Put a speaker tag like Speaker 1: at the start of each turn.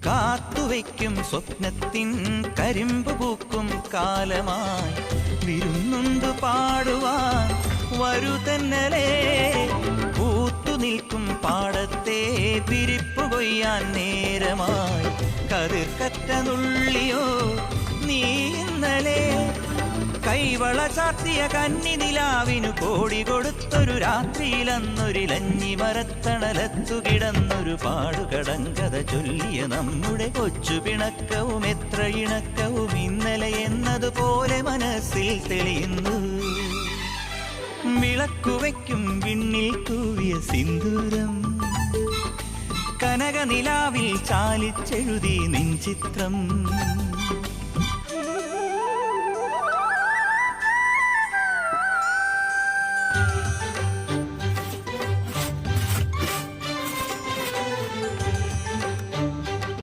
Speaker 1: കാത്തുവയ്ക്കും സ്വപ്നത്തിൻ കരിമ്പ് പൂക്കും കാലമായി വിരുന്നുണ്ട് പാടുവാൻ വരുതന്നലേ. പൂത്തു നിൽക്കും പാടത്തെ വിരിപ്പു കൊയ്യാൻ നേരമായി കതിർക്കറ്റ നുള്ളിയോ നീ ഇന്നലെ. കൈവള ചാർത്തിയ കന്നി നിലാവിനു കോടി കൊടുത്തൊരു രാത്രിയിലന്നൊരിലഞ്ഞി മരത്തണലത്തു കിടന്നൊരു പാടുകടങ്കഥ ചൊല്ലിയ നമ്മുടെ കൊച്ചു പിണക്കവും എത്ര ഇണക്കവും ഇന്നലെ എന്നതുപോലെ മനസ്സിൽ തെളിയുന്നു. വിളക്കുവയ്ക്കും വിണ്ണിൽ തൂവിയ സിന്ദൂരം കനകനിലാവിൽ ചാലിച്ചെഴുതി നിൻ ചിത്രം.